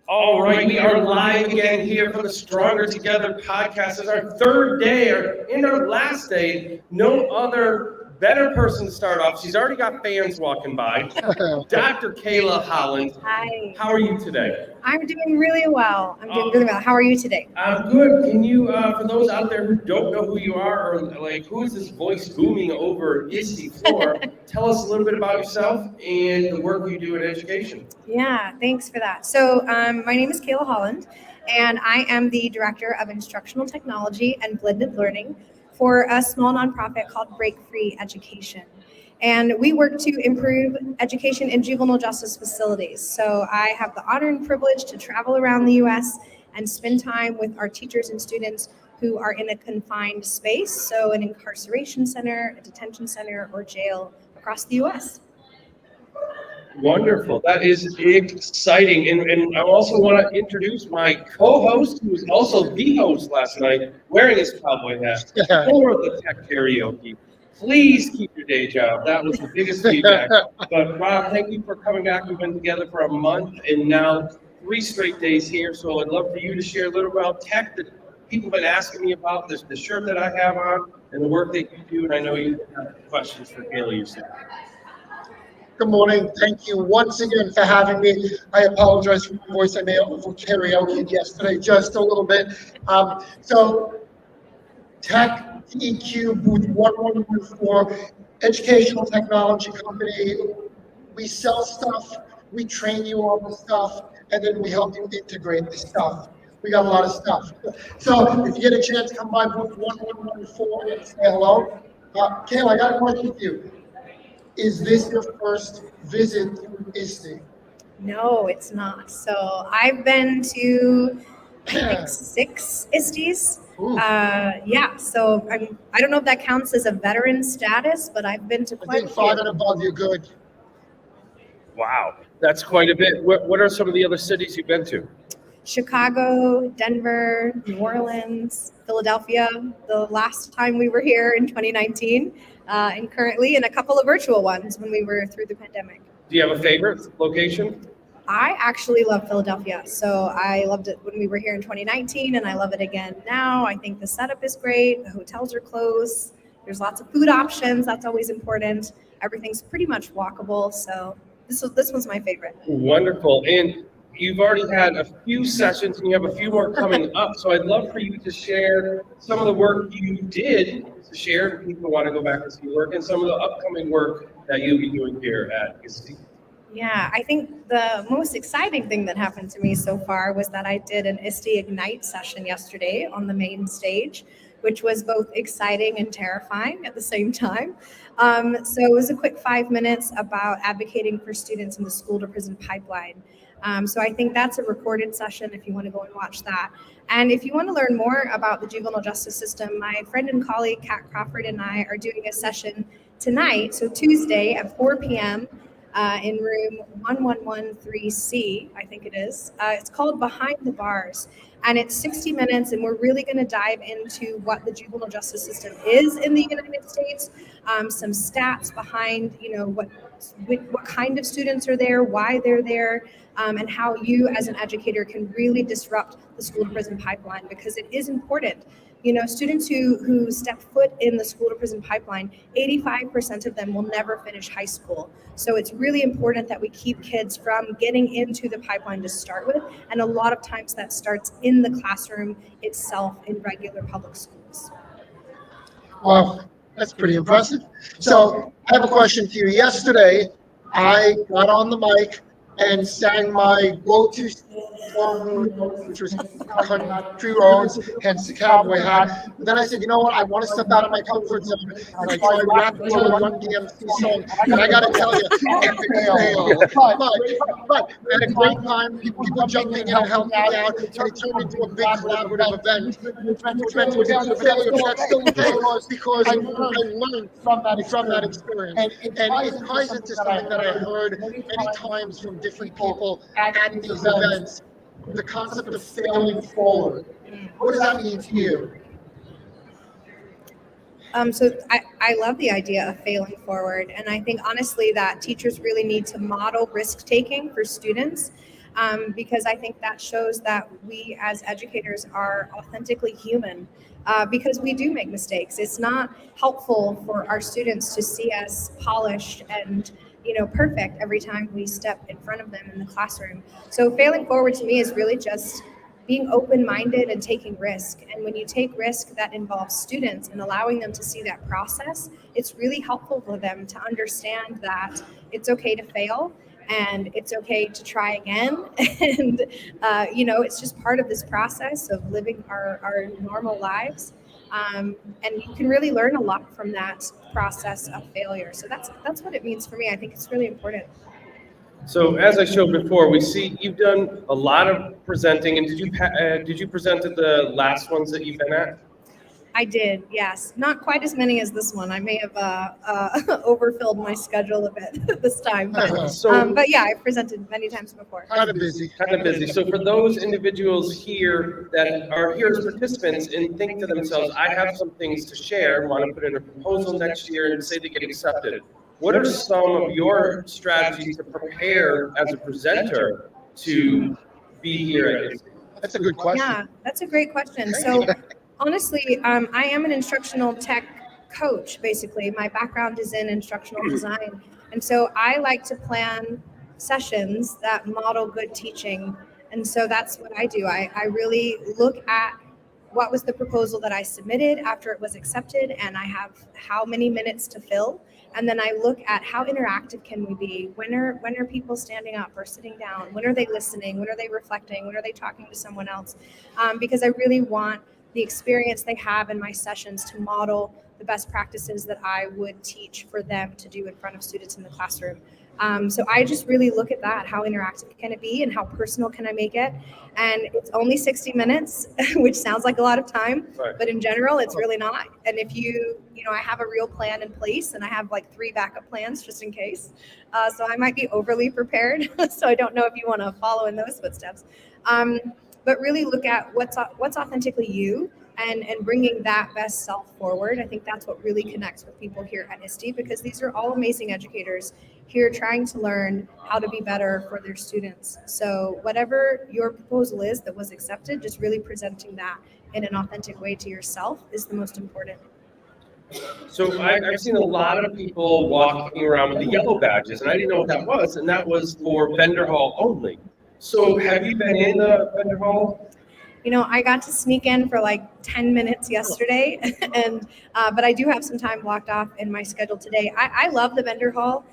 All right, we are live again here for the Stronger Together podcast. It's our third day, and our last day. No other better person to start off. She's already got fans walking by. Dr. Kaylah Holland. Hi. How are you today? I'm doing really well. How are you today? I'm good. Can you, for those out there who don't know who you are, or like who is this voice booming over ISTE floor, tell us a little bit about yourself and the work you do in education. Yeah, thanks for that. So my name is Kaylah Holland, and I am the Director of Instructional Technology and Blended Learning for a small nonprofit called Break Free Education. And we work to improve education in juvenile justice facilities. So I have the honor and privilege to travel around the U.S. and spend time with our teachers and students who are in a confined space, so an incarceration center, a detention center, or jail across the U.S. Wonderful. That is exciting. And I also want to introduce my co-host, who was also the host last night, wearing his cowboy hat for the tech karaoke. Please keep your day job. That was the biggest feedback. But Rob, thank you for coming back. We've been together for a month and now 3 straight days here. So I'd love for you to share a little about tech that people have been asking me about, the shirt that I have on and the work that you do. And I know you have questions for Kaylah yourself. Good morning. Thank you once again for having me. I apologize for my voice. I may have over karaoke yesterday just a little bit. So Tech EQ booth 1114, educational technology company. We sell stuff, we train you on the stuff, and then we help you integrate the stuff. We got a lot of stuff. So if you get a chance, come by booth 1114 and say hello. Kaylah, I got a question for you. Is this your first visit to ISTE? No, it's not. So I've been to, I think, 6 ISTEs. Yeah, so I don't know if that counts as a veteran status, but I've been to quite a few. 5 and above, you're good. Wow, that's quite a bit. What are some of the other cities you've been to? Chicago, Denver, New Orleans, Philadelphia, the last time we were here in 2019, and currently, and a couple of virtual ones when we were through the pandemic. Do you have a favorite location? I actually love Philadelphia. So I loved it when we were here in 2019, and I love it again now. I think the setup is great. The hotels are close. There's lots of food options. That's always important. Everything's pretty much walkable. So this one's my favorite. Wonderful. And you've already had a few sessions, and you have a few more coming up. So I'd love for you to share some of the work you did to share if people want to go back and see work, and some of the upcoming work that you'll be doing here at ISTE. Yeah, I think the most exciting thing that happened to me so far was that I did an ISTE Ignite session yesterday on the main stage, which was both exciting and terrifying at the same time. So it was a quick 5 minutes about advocating for students in the school to prison pipeline. So I think that's a recorded session if you want to go and watch that. And if you want to learn more about the juvenile justice system, my friend and colleague, Kat Crawford, and I are doing a session tonight, so Tuesday at 4 p.m., in room 1113C, I think it is. It's called Behind the Bars, and it's 60 minutes, and we're really going to dive into what the juvenile justice system is in the United States, some stats behind, what kind of students are there, why they're there, and how you as an educator can really disrupt the school to prison pipeline, because it is important. Students who step foot in the school to prison pipeline, 85% of them will never finish high school. So it's really important that we keep kids from getting into the pipeline to start with. And a lot of times that starts in the classroom itself in regular public schools. Wow, that's pretty impressive. So I have a question for you. Yesterday, I got on the mic and sang my go-to song, which was Country Roads, hence the cowboy hat. But then I said, you know what? I want to step out of my comfort zone. And I tried rapping to a Run DMC song. And I got to tell you, epic fail. But I had a great time. People jumping in and helping me out. And it turned into a big collaborative event, which meant it was a failure, but that's still okay because I learned from that experience. And it ties into something that I heard many times from different people at these events, the concept of failing forward. What does that mean to you? So I love the idea of failing forward. And I think honestly that teachers really need to model risk taking for students, because I think that shows that we as educators are authentically human, because we do make mistakes. It's not helpful for our students to see us polished and perfect every time we step in front of them in the classroom. So failing forward to me is really just being open-minded and taking risk. And when you take risk that involves students and allowing them to see that process, it's really helpful for them to understand that it's okay to fail and it's okay to try again. And, it's just part of this process of living our normal lives. And you can really learn a lot from that process of failure. So that's what it means for me. I think it's really important. So as I showed before, we see you've done a lot of presenting, and did you present at the last ones that you've been at? I did, yes. Not quite as many as this one. I may have overfilled my schedule a bit this time. But yeah, I've presented many times before. Kind of busy. So for those individuals here that are here as participants and think to themselves, I have some things to share, want to put in a proposal next year and say they get accepted. What are some of your strategies to prepare as a presenter to be here at ISTE? That's a good question. Yeah, that's a great question. So honestly, I am an instructional tech coach, basically. My background is in instructional design. And so I like to plan sessions that model good teaching. And so that's what I do. I really look at what was the proposal that I submitted after it was accepted, and I have how many minutes to fill. And then I look at how interactive can we be? When are people standing up or sitting down? When are they listening? When are they reflecting? When are they talking to someone else? Because I really want the experience they have in my sessions to model the best practices that I would teach for them to do in front of students in the classroom. So I just really look at that. How interactive can it be and how personal can I make it? And it's only 60 minutes, which sounds like a lot of time, right. But in general, it's really not. And if I have a real plan in place and I have like 3 backup plans just in case. So I might be overly prepared. So I don't know if you want to follow in those footsteps. But really look at what's authentically you and bringing that best self forward. I think that's what really connects with people here at ISTE, because these are all amazing educators here trying to learn how to be better for their students. So whatever your proposal is that was accepted, just really presenting that in an authentic way to yourself is the most important. So I've seen a lot of people walking around with the yellow badges, and I didn't know what that was, and that was for vendor hall only. So have you been in the vendor hall? I got to sneak in for like 10 minutes yesterday, and but I do have some time blocked off in my schedule today. I love the vendor hall.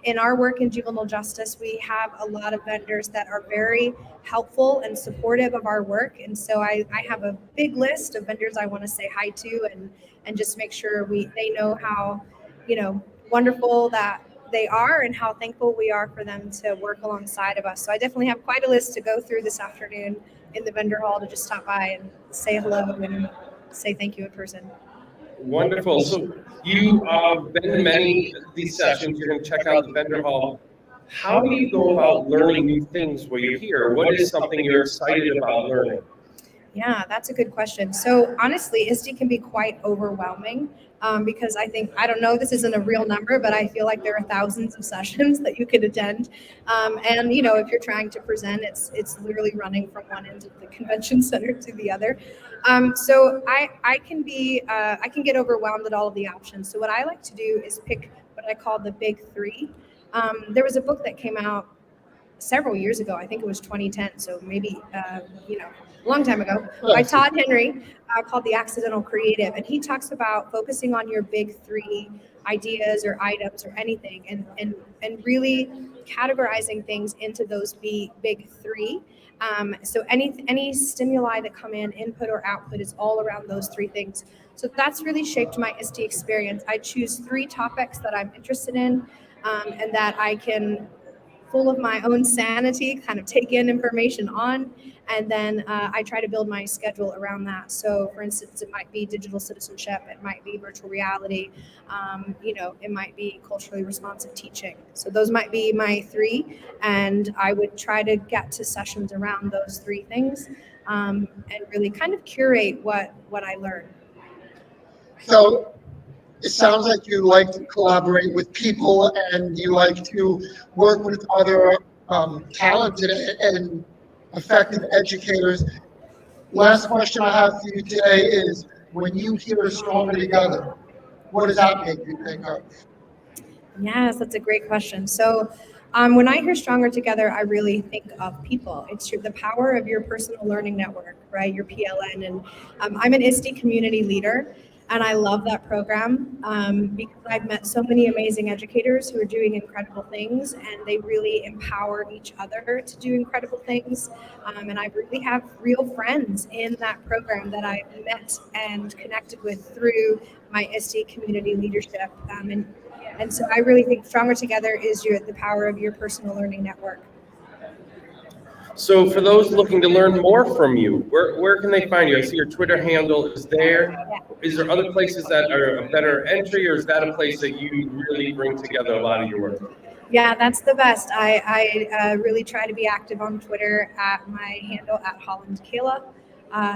In our work in juvenile justice, we have a lot of vendors that are very helpful and supportive of our work. And so I have a big list of vendors I want to say hi to and just make sure they know how, wonderful that they are and how thankful we are for them to work alongside of us. So I definitely have quite a list to go through this afternoon in the vendor hall to just stop by and say hello and say thank you in person. Wonderful. So you have been to many of these sessions. You're going to check out the vendor hall. How do you go about learning new things while you're here? What is something you're excited about learning? Yeah, that's a good question. So honestly, ISTE can be quite overwhelming because I don't know, this isn't a real number, but I feel like there are thousands of sessions that you could attend. And if you're trying to present, it's literally running from one end of the convention center to the other. So I can get overwhelmed at all of the options. So what I like to do is pick what I call the big three. There was a book that came out several years ago. I think it was 2010. So maybe, a long time ago, by Todd Henry, called The Accidental Creative. And he talks about focusing on your big three ideas or items or anything and really categorizing things into those big three. So any stimuli that come in, input or output, is all around those three things. So that's really shaped my ISTE experience. I choose 3 topics that I'm interested in and that I can, full of my own sanity, kind of take in information on, and then I try to build my schedule around that. So for instance, it might be digital citizenship, it might be virtual reality, it might be culturally responsive teaching. So those might be my 3, and I would try to get to sessions around those 3 things and really kind of curate what I learn. So it sounds like you like to collaborate with people and you like to work with other talented and effective educators. Last question I have for you today is, when you hear Stronger Together, what does that make you think of? Yes, that's a great question. So when I hear Stronger Together, I really think of people. It's the power of your personal learning network, right? Your PLN. And I'm an ISTE community leader. And I love that program because I've met so many amazing educators who are doing incredible things, and they really empower each other to do incredible things. And I really have real friends in that program that I've met and connected with through my ISTE community leadership. And so I really think Stronger Together is the power of your personal learning network. So for those looking to learn more from you, where can they find you? I see your Twitter handle is there. Is there other places that are a better entry, or is that a place that you really bring together a lot of your work? Yeah, that's the best. I really try to be active on Twitter at my handle at Holland Kaylah,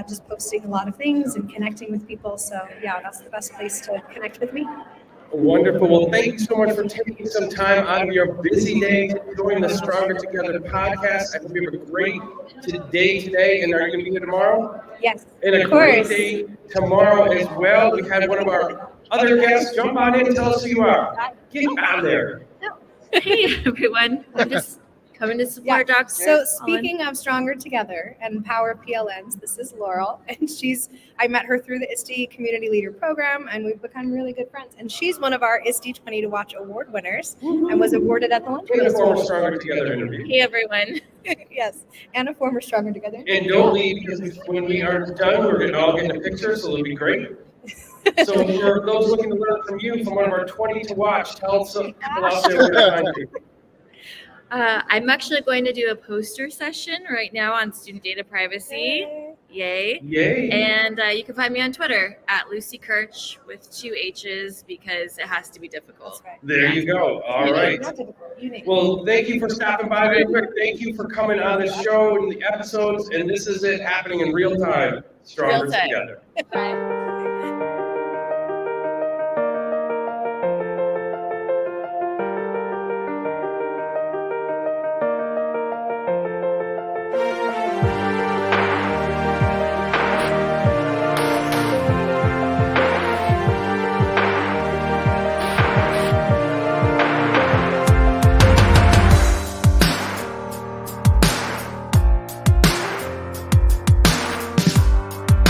just posting a lot of things and connecting with people. So yeah, that's the best place to connect with me. Wonderful. Well, thank you so much for taking some time out of your busy day to join the Stronger Together podcast. I hope you have a great day today. And are you going to be here tomorrow? Yes, and a great day tomorrow as well. We had one of our other guests jump on in and tell us who you are. Get on there. Hey, everyone. I'm just coming to support Dr. So speaking of Stronger Together and Power PLNs, this is Laurel, and I met her through the ISTE Community Leader Program, and we've become really good friends. And she's one of our ISTE 20 to Watch award winners and was awarded at the lunch And a former festival. Stronger Together interview. Hey, everyone. Yes, and a former Stronger Together. And don't leave, because when we are done, we're going to all get a picture, so it'll be great. So for those looking to learn from you, from one of our 20 to Watch, tell some people out there where to find you. I'm actually going to do a poster session right now on student data privacy. Yay. Yay. And you can find me on Twitter at Lucy Kirch with 2 H's because it has to be difficult. That's right. There you go. All right. Not difficult, unique. Well, thank you for stopping by very quick. Thank you for coming on the show and the episodes. And this is it happening in real time. Stronger Real time. Together. Bye.